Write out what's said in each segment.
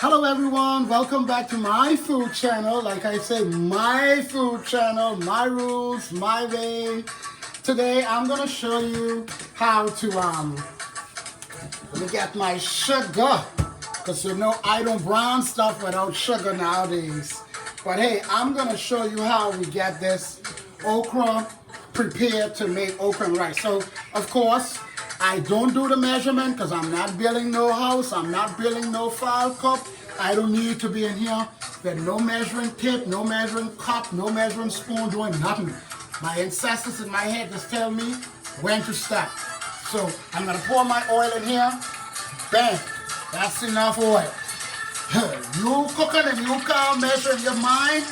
Hello everyone, welcome back to my food channel. Like I say, my food channel, my rules, my way. Today I'm gonna show you how to let me get my sugar. Cause you know I don't brown stuff without sugar nowadays. But hey, I'm gonna show you how we get this okra prepared to make okra and rice. So of course, I don't do the measurement because I'm not building no house. I'm not building no file cup. I don't need to be in here with no measuring tape, no measuring cup, no measuring spoon, doing nothing. My ancestors in my head just tell me when to stop. So I'm gonna pour my oil in here. Bang, that's enough oil. You cooking and you can't measure in your mind.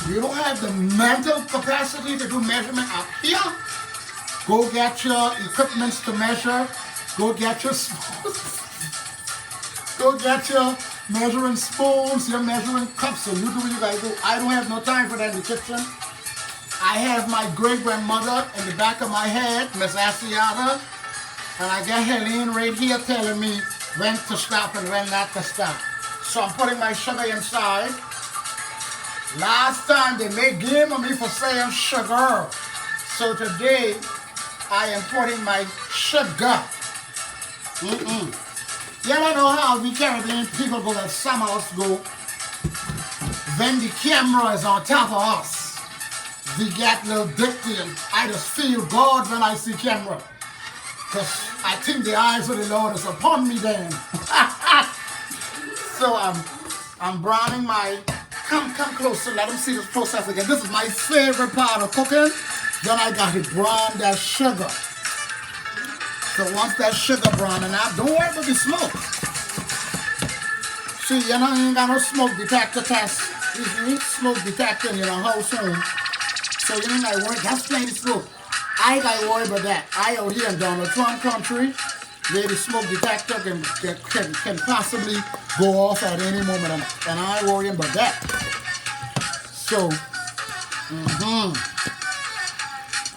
You don't have the mental capacity to do measurement up here. Go get your equipments to measure. Go get your measuring spoons, your measuring cups. So you do what you gotta do. I don't have no time for that in the kitchen. I have my great grandmother in the back of my head, Miss Asiata, and I got Helene right here telling me when to stop and when not to stop. So I'm putting my sugar inside. Last time they made game of me for saying sugar. So today I am putting my sugar. You don't know how we Caribbean people go at some house go when the camera is on top of us. We get a little dicty and I just feel God when I see camera. Because I think the eyes of the Lord is upon me then. So I'm browning my, come closer, let them see this process again. This is my favorite part of cooking. Then I got to brown that sugar. So once that sugar browning out, don't worry about the smoke. See, you know, you ain't got no smoke detector test. You need smoke detector in your house home. So you ain't got to worry, that's plenty smoke. I ain't got to worry about that. I out here in Donald Trump country, where the smoke detector can possibly go off at any moment, and I ain't worrying about that. So,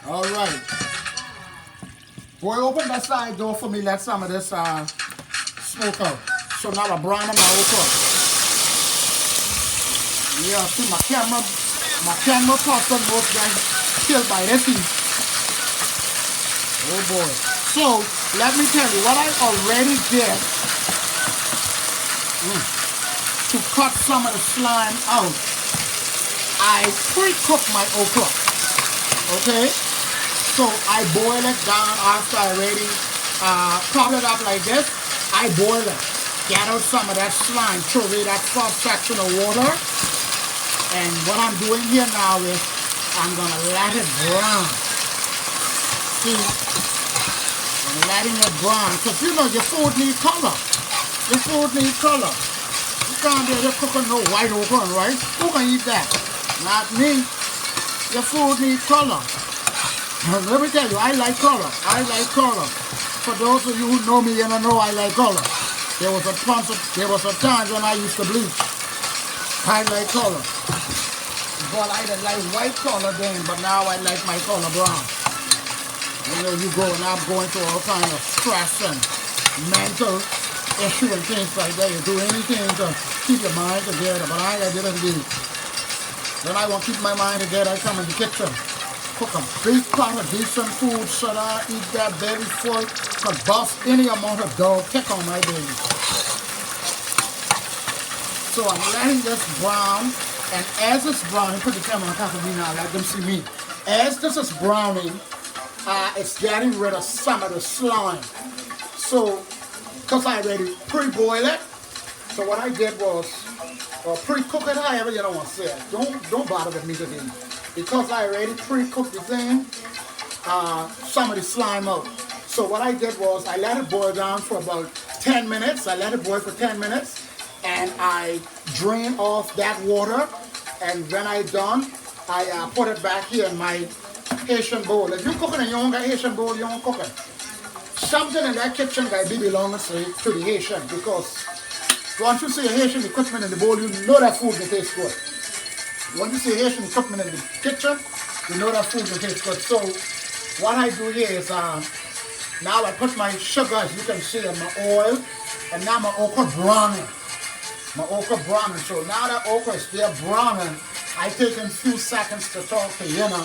all right. Boy, open that side door for me. Let some of this smoke out. So now I'm browning my okra. Yeah, see my camera person most guys killed by this heat. Oh boy. So let me tell you what I already did to cut some of the slime out. I pre-cooked my okra. Okay? So I boil it down after I already cut it up like this. I boil it. Get out some of that slime. Throw away that first section of water. And what I'm doing here now is I'm going to let it brown. See? I'm letting it brown. Because you know your food needs color. Your food needs color. You can't be just cooking no white okra and rice. Who can eat that? Not me. Your food needs color. Let me tell you, I like color. I like color. For those of you who know me, you know I like color. There was a time when I used to bleach. I like color. But I didn't like white color then, but now I like my color brown. You know, you go and I'm going through all kinds of stress and mental issue and things like that. You do anything to keep your mind together, but I didn't do. When I want to keep my mind together, I come in the kitchen. Cook a big pot of decent food so that I eat that very full, could bust any amount of dog kick on my baby. So I'm letting this brown, and as it's browning, put the camera on top of me now, let them see me. As this is browning, it's getting rid of some of the slime. So, because I already pre-boiled it, so what I did was, pre-cook it, however you don't want to say it. Don't bother with me today. Because I already pre-cooked the thing, some of the slime out. So what I did was I let it boil down for about 10 minutes. I let it boil for 10 minutes and I drain off that water. And when I done, I put it back here in my Haitian bowl. If you're cooking and you don't got Haitian bowl, you don't cook it. Something in that kitchen guy be belonging to the Haitian, because once you see a Haitian equipment in the bowl, you know that food will taste good. When you see Haitian equipment in the kitchen, you know that food will taste good. So what I do here is now I put my sugar, as you can see, in my oil, and now my okra browning. My okra browning. So now that okra is there browning, I take a few seconds to talk to you know,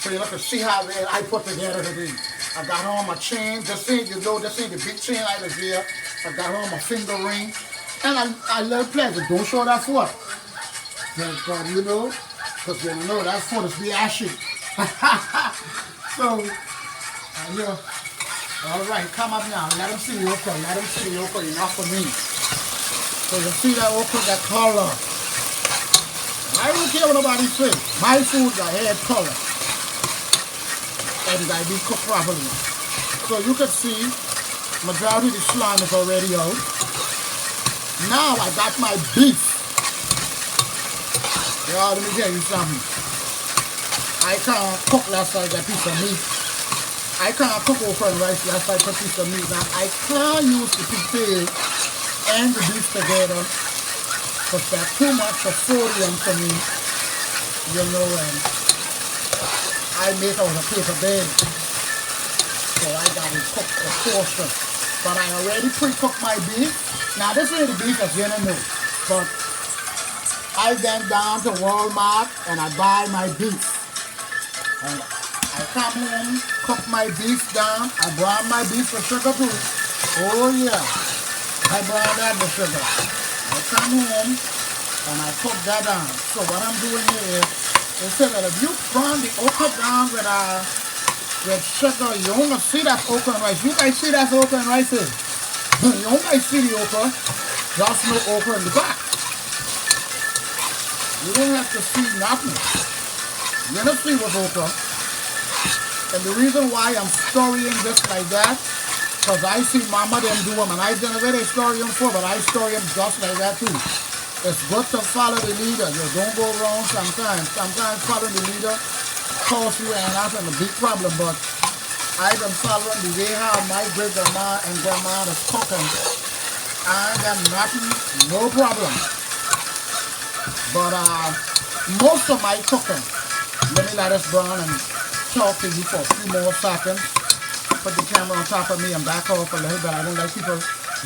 so you can see how I put together today. I got on my chain, this ain't the big chain I was here. I got on my finger ring. And I love pleasure. Don't show that foot. But you know, because you know that foot is be ashy. So, yeah. All right, come up now. Let them see the okra. Let them see the okra. Enough for me. So you see that okra, that color. I don't care what nobody say. My food got hair color. And it got to be cooked properly. So you can see, majority of the slime is already out. Now I got my beef. Y'all, let me tell you something. I can't cook last like that piece of meat. I can't cook okra and rice last like a piece of meat. Now I can't use the potato and the beef together because that's too much of sodium for me. You know, and I make out a paper bag. So I got to cook the portion. But I already pre-cooked my beef. Now this ain't the beef as you know, but I went down to Walmart and I buy my beef. And I come home, cook my beef down. I brown my beef with sugar too. Oh yeah, I brown that with sugar. I come home and I cook that down. So what I'm doing here is say that if you brown the okra down with sugar, you won't see that okra and rice. You guys see that okra and rice is. You don't guys see the okra. Just no okra in the back. You don't have to see nothing. You don't see what's okra. And the reason why I'm storying this like that, because I see mama them do them, and I didn't really story them for, but I story them just like that too. It's good to follow the leader. You don't go wrong sometimes. Sometimes following the leader cause you and that's a big problem, but I've been following the way how my great grandma and grandma is cooking. I ain't got nothing, no problem. But most of my cooking, let me let us brown and talk to you for a few more seconds. Put the camera on top of me and back off a little bit. I don't like people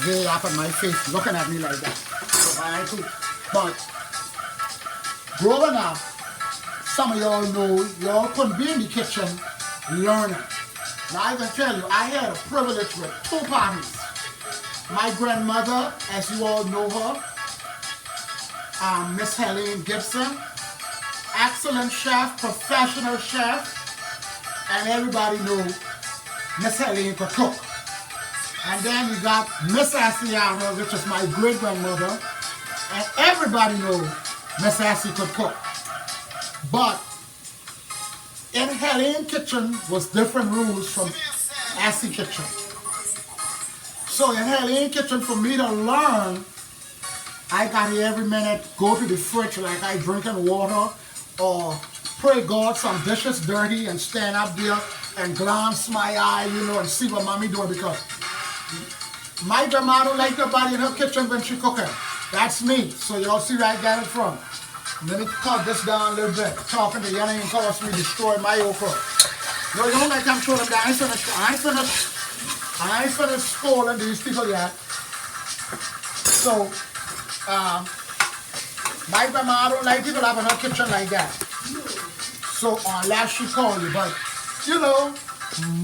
way up in my face looking at me like that. So I too. But growing up, some of y'all know y'all couldn't be in the kitchen learning. Now I can tell you, I had a privilege with two parties. My grandmother, as you all know her, Miss Helene Gibson, excellent chef, professional chef, and everybody knows Miss Helene could cook. And then you got Miss Asiana, which is my great grandmother, and everybody knows Miss Assie could cook. But in Helene kitchen was different rules from Assie kitchen. So in Helene kitchen, for me to learn, I got to every minute go to the fridge like I drinking water, or pray God some dishes dirty and stand up there and glance my eye, you know, and see what mommy doing, because my grandma don't like nobody in her kitchen when she cooking. That's me. So y'all see where I got it from. Let me cut this down a little bit. Talking to y'all ain't cause me destroy my okra. No, you don't like I'm showing them down. I ain't finished scolding these people yet. So my grandma don't like people having her kitchen like that. So unless she call you, but you know,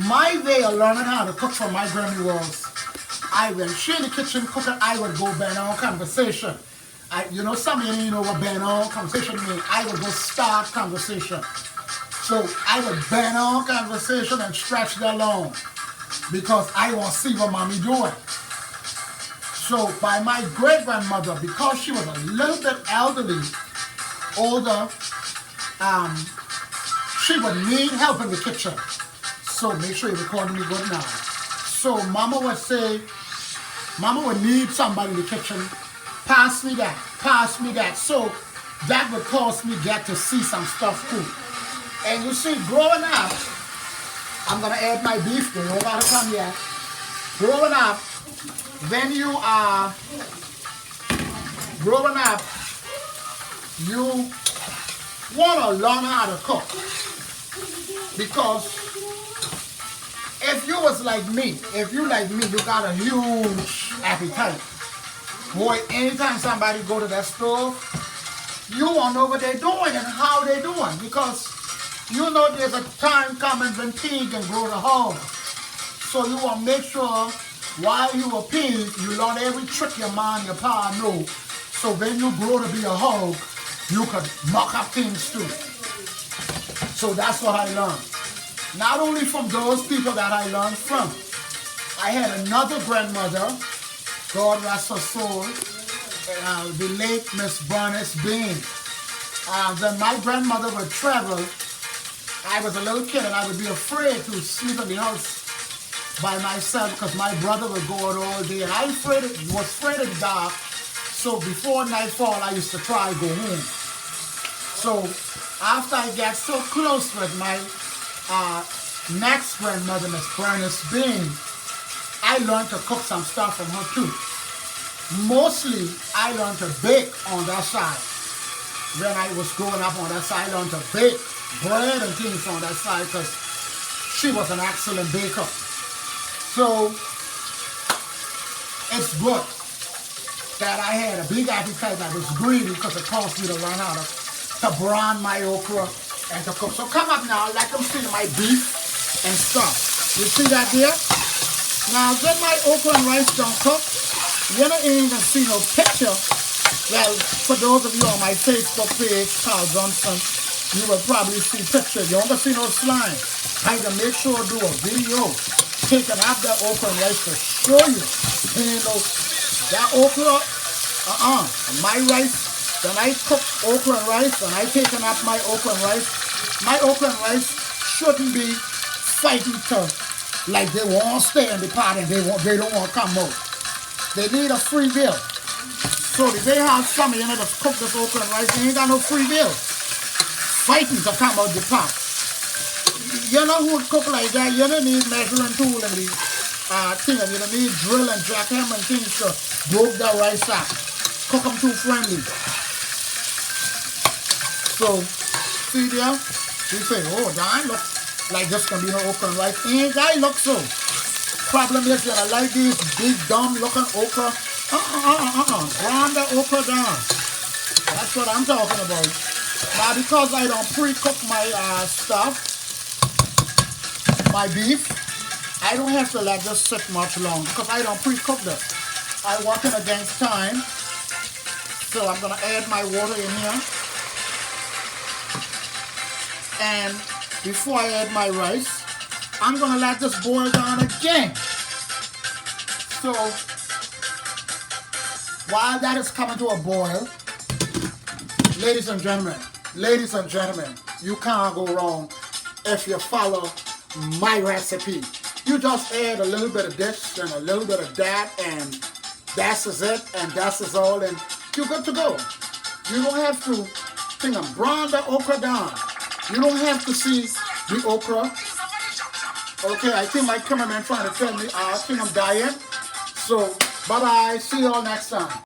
my way of learning how to cook from my granny was, when she in the kitchen cooking, I would go bend on conversation. You know, some of you know what bend on conversation means. I would go start conversation. So I would bend on conversation and stretch that long because I want to see what mommy doing. So by my great grandmother, because she was a little bit elderly, older, she would need help in the kitchen. So make sure you're recording me good now. So mama would say, mama would need somebody in the kitchen. Pass me that, pass me that. So that would cause me get to see some stuff too. And you see, growing up, I'm gonna add my beef there, don't gotta come yet. Growing up, when you are growing up, you wanna learn how to cook. Because if you was like me, you got a huge appetite. Boy, anytime somebody go to that stove, you want to know what they're doing and how they're doing, because you know there's a time coming when pig can grow the hog. So you want to make sure while you a pig, you learn every trick your mom and your pa know. So when you grow to be a hog, you can muck up things too. So that's what I learned. Not only from those people that I learned from. I had another grandmother, God rest her soul, the late Miss Bernice Bean. When my grandmother would travel, I was a little kid and I would be afraid to sleep in the house by myself because my brother would go out all day and I was afraid of the dark. So before nightfall, I used to try to go home. So after I got so close with my next grandmother, Miss Bernice Bean, I learned to cook some stuff from her too. Mostly, I learned to bake on that side. When I was growing up on that side, I learned to bake bread and things on that side because she was an excellent baker. So, it's good that I had a big appetite that was greedy because it cost me to learn how to brown my okra and to cook. So come up now, let them see my beef and stuff. You see that there? Now, when my okra and rice don't cook, you don't even see no picture. Well, for those of you on my Facebook page, Carl Johnson, you will probably see pictures. You don't see no slime. I can make sure to do a video taking out that okra and rice to show you. You know, that okra, my rice, when I cook okra and rice, when I taking up my okra and rice shouldn't be fighting to, like they won't stay in the pot and they don't want to come out. They need a free will. So if they have somebody in there to cook this okra and rice, they ain't got no free will. Fighting to come out the pot. You know who would cook like that? You don't need measuring tool and the thing. You don't need drill and jackhammer and things to broke the rice up. Cook them too friendly. So, see there? You say, oh, that look like this can be no okra and rice. Ain't that look so? Problem is that I like these big dumb looking okra. Brown the okra down. That's what I'm talking about. Now because I don't pre-cook my stuff, my beef, I don't have to let this sit much long because I don't pre-cook this. I'm working against time. So I'm gonna add my water in here. And before I add my rice, I'm gonna let this boil down again. So while that is coming to a boil, ladies and gentlemen, you can't go wrong if you follow my recipe. You just add a little bit of this and a little bit of that, and that is it, and that is all, and you're good to go. You don't have to brown the okra down. You don't have to see the okra. Okay, I think my cameraman trying to tell me I think I'm dying. So, bye-bye. See you all next time.